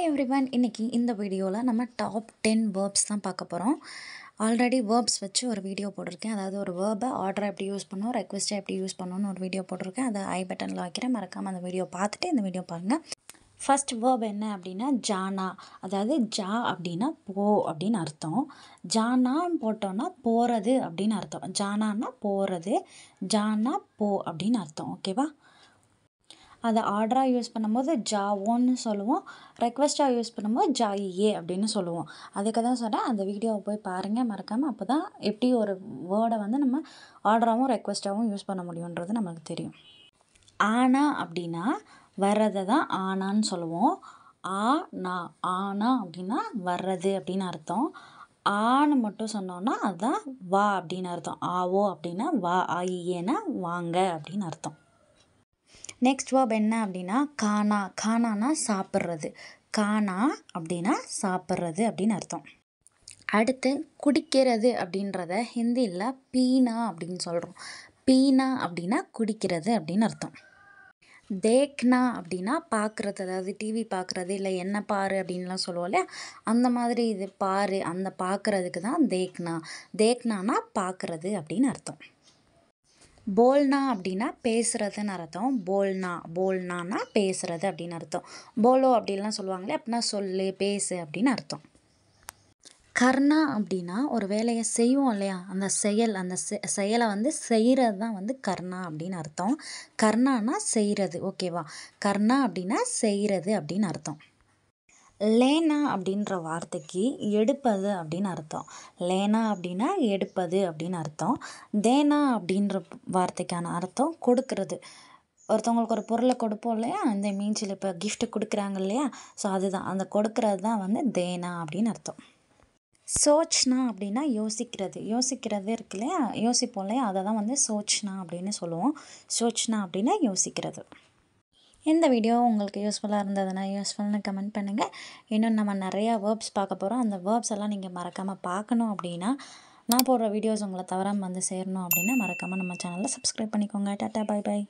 Hi everyone, இன்னைக்கு இந்த வீடியோவில் நம்ம டாப் 10 verbs தான் பார்க்க போகிறோம். ஆல்ரெடி verbs வச்சு ஒரு வீடியோ போட்டிருக்கேன். அதாவது ஒரு வேர்பை ஆர்டராக எப்படி யூஸ் பண்ணணும், ரெக்வெஸ்ட்டை எப்படி யூஸ் பண்ணணும்னு ஒரு வீடியோ போட்டிருக்கேன். அதை ஐ பட்டனில் வைக்கிறேன், மறக்காமல் அந்த வீடியோ பார்த்துட்டு இந்த வீடியோ பாருங்கள். ஃபர்ஸ்ட் வேர்ப் என்ன அப்படின்னா ஜானா. அதாவது ஜா அப்படின்னா போ அப்படின்னு அர்த்தம். ஜானா போட்டோன்னா போகிறது அப்படின்னு அர்த்தம். ஜானான்னா போகிறது, ஜானா போ அப்படின்னு அர்த்தம். ஓகேவா? அதை ஆர்டராக யூஸ் பண்ணும்போது ஜாவோன்னு சொல்லுவோம், ரெக்வெஸ்ட்டாக யூஸ் பண்ணும்போது ஜாயியே அப்படின்னு சொல்லுவோம். அதுக்கு தான் சொன்னேன், அந்த வீடியோவை போய் பாருங்கள் மறக்காமல். அப்போ தான் எப்படி ஒரு வேர்டை வந்து நம்ம ஆர்டராகவும் ரெக்வெஸ்ட்டாகவும் யூஸ் பண்ண முடியுன்றது நமக்கு தெரியும். ஆனா அப்படின்னா வர்றதை தான் ஆனான்னு சொல்லுவோம். ஆனா ஆனா அப்படின்னா வர்றது அப்படின்னு அர்த்தம். ஆன்னு மட்டும் சொன்னோன்னா அதுதான் வா அப்படின்னு அர்த்தம். ஆவோ அப்படின்னா வா, ஆயியேன்னா வாங்க அப்படின்னு அர்த்தம். நெக்ஸ்ட் வேர்ப் என்ன அப்படின்னா கானா. கானானா சாப்பிட்றது. கானா அப்படின்னா சாப்பிட்றது அப்படின்னு அர்த்தம். அடுத்து குடிக்கிறது அப்படின்றத ஹிந்தியில் பீனா அப்படின்னு சொல்கிறோம். பீனா அப்படின்னா குடிக்கிறது அப்படின்னு அர்த்தம். தேக்னா அப்படின்னா பார்க்குறது, அதாவது டிவி பார்க்குறது, இல்லை என்ன பாரு அப்படின்லாம் சொல்லுவோம் இல்லையா, அந்த மாதிரி இது பாரு, அந்த பார்க்குறதுக்கு தான் தேக்னா. தேக்னானா பார்க்குறது அப்படின்னு அர்த்தம். போல்னா அப்படின்னா பேசுகிறதுன்னு அர்த்தம். போல்னானா பேசுகிறது அப்படின்னு அர்த்தம். போலோ அப்படின்லாம் சொல்லுவாங்களே, அப்படின்னா சொல்லு, பேசு அப்படின்னு அர்த்தம். கர்ணா அப்படின்னா ஒரு வேலையை செய்வோம் இல்லையா, அந்த செயல், அந்த செயலை வந்து செய்கிறது தான் வந்து கர்ணா அப்படின்னு அர்த்தம். கர்ணானா செய்கிறது. ஓகேவா? கர்ணா அப்படின்னா செய்கிறது அப்படின்னு அர்த்தம். லேனா அப்படின்ற வார்த்தைக்கு எடுப்பது அப்படின்னு அர்த்தம். லேனா அப்படின்னா எடுப்பது அப்படின்னு அர்த்தம். தேனா அப்படின்ற வார்த்தைக்கான அர்த்தம் கொடுக்கறது. ஒருத்தவங்களுக்கு ஒரு பொருளை கொடுப்போம் இல்லையா, இந்த மீன்ஸில் இப்போ கிஃப்ட் கொடுக்குறாங்க இல்லையா, ஸோ அதுதான், அந்த கொடுக்கறது தான் வந்து தேனா அப்படின்னு அர்த்தம். சோச்னா அப்படின்னா யோசிக்கிறது. யோசிக்கிறது இருக்கு இல்லையா, யோசிப்போம் இல்லையா, அதை தான் வந்து சோச்னா அப்படின்னு சொல்லுவோம். சோச்னா அப்படின்னா யோசிக்கிறது. இந்த வீடியோ உங்களுக்கு யூஸ்ஃபுல்லாக இருந்ததுன்னா யூஸ்ஃபுல்னு கமெண்ட் பண்ணுங்கள். இன்னும் நம்ம நிறையா வேர்ப்ஸ் பார்க்க போகிறோம். அந்த வேர்ப்ஸ் எல்லாம் நீங்கள் மறக்காமல் பார்க்கணும் அப்படின்னா, நான் போடுற வீடியோஸ் உங்களை தவறாமல் வந்து சேரணும் அப்படின்னா மறக்காமல் நம்ம சேனலை சப்ஸ்கிரைப் பண்ணிக்கோங்க. டாட்டா, பை பை.